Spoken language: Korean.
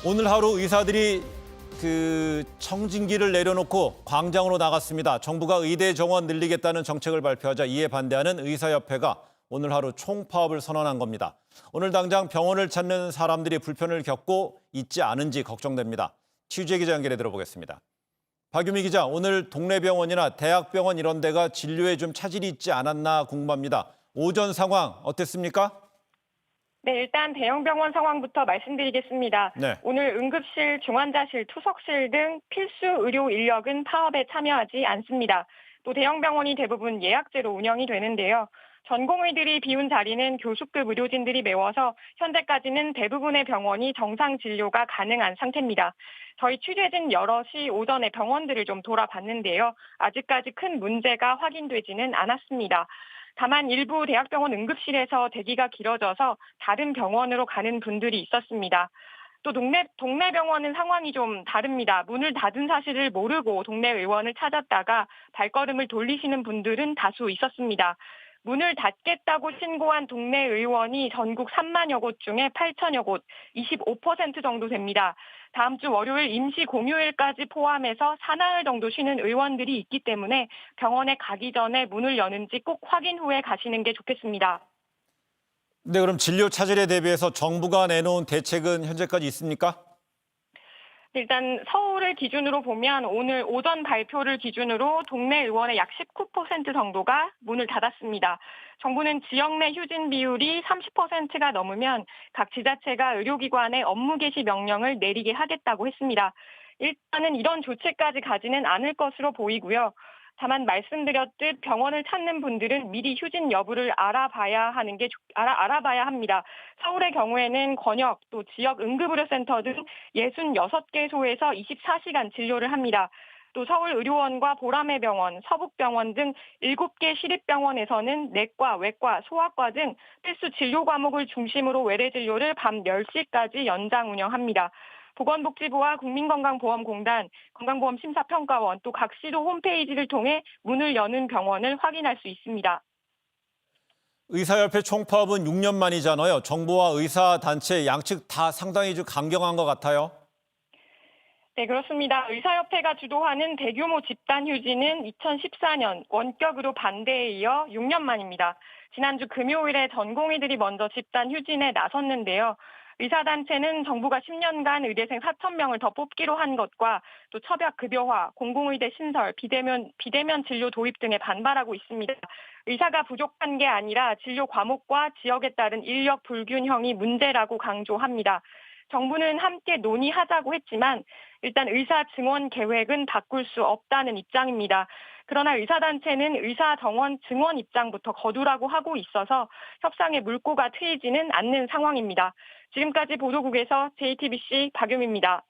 오늘 하루 의사들이 청진기를 내려놓고 광장으로 나갔습니다. 정부가 의대 정원 늘리겠다는 정책을 발표하자 이에 반대하는 의사협회가 오늘 하루 총파업을 선언한 겁니다. 오늘 당장 병원을 찾는 사람들이 불편을 겪고 있지 않은지 걱정됩니다. 취재 기자 연결해 들어보겠습니다. 박유미 기자, 오늘 동네 병원이나 대학병원 이런 데가 진료에 좀 차질이 있지 않았나 궁금합니다. 오전 상황 어땠습니까? 네, 일단 대형 병원 상황부터 말씀드리겠습니다. 네. 오늘 응급실, 중환자실, 투석실 등 필수 의료 인력은 파업에 참여하지 않습니다. 또 대형 병원이 대부분 예약제로 운영이 되는데요. 전공의들이 비운 자리는 교수급 의료진들이 메워서 현재까지는 대부분의 병원이 정상 진료가 가능한 상태입니다. 저희 취재진 여럿이 오전에 병원들을 좀 돌아봤는데요. 아직까지 큰 문제가 확인되지는 않았습니다. 다만 일부 대학병원 응급실에서 대기가 길어져서 다른 병원으로 가는 분들이 있었습니다. 또 동네 병원은 상황이 좀 다릅니다. 문을 닫은 사실을 모르고 동네 의원을 찾았다가 발걸음을 돌리시는 분들은 다수 있었습니다. 문을 닫겠다고 신고한 동네 의원이 전국 3만여 곳 중에 8천여 곳, 25% 정도 됩니다. 다음 주 월요일 임시 공휴일까지 포함해서 사나흘 정도 쉬는 의원들이 있기 때문에 병원에 가기 전에 문을 여는지 꼭 확인 후에 가시는 게 좋겠습니다. 네, 그럼 진료 차질에 대비해서 정부가 내놓은 대책은 현재까지 있습니까? 일단 서울을 기준으로 보면 오늘 오전 발표를 기준으로 동네 의원의 약 19% 정도가 문을 닫았습니다. 정부는 지역 내 휴진 비율이 30%가 넘으면 각 지자체가 의료기관에 업무 개시 명령을 내리게 하겠다고 했습니다. 일단은 이런 조치까지 가지는 않을 것으로 보이고요. 다만 말씀드렸듯 병원을 찾는 분들은 미리 휴진 여부를 알아봐야 합니다. 서울의 경우에는 권역 또 지역 응급의료센터 등 66개소에서 24시간 진료를 합니다. 또 서울의료원과 보라매 병원, 서북병원 등 7개 시립병원에서는 내과, 외과, 소아과 등 필수 진료 과목을 중심으로 외래 진료를 밤 10시까지 연장 운영합니다. 보건복지부와 국민건강보험공단, 건강보험심사평가원 또 각 시도 홈페이지를 통해 문을 여는 병원을 확인할 수 있습니다. 의사협회 총파업은 6년 만이잖아요. 정부와 의사단체 양측 다 상당히 좀 강경한 것 같아요. 네, 그렇습니다. 의사협회가 주도하는 대규모 집단 휴진은 2014년 원격으로 반대에 이어 6년 만입니다. 지난주 금요일에 전공의들이 먼저 집단 휴진에 나섰는데요. 의사단체는 정부가 10년간 의대생 4천 명을 더 뽑기로 한 것과 또 처벽 급여화, 공공의대 신설, 비대면 진료 도입 등에 반발하고 있습니다. 의사가 부족한 게 아니라 진료 과목과 지역에 따른 인력 불균형이 문제라고 강조합니다. 정부는 함께 논의하자고 했지만 일단 의사 증원 계획은 바꿀 수 없다는 입장입니다. 그러나 의사단체는 의사 정원 증원 입장부터 거두라고 하고 있어서 협상의 물꼬가 트이지는 않는 상황입니다. 지금까지 보도국에서 JTBC 박유미입니다.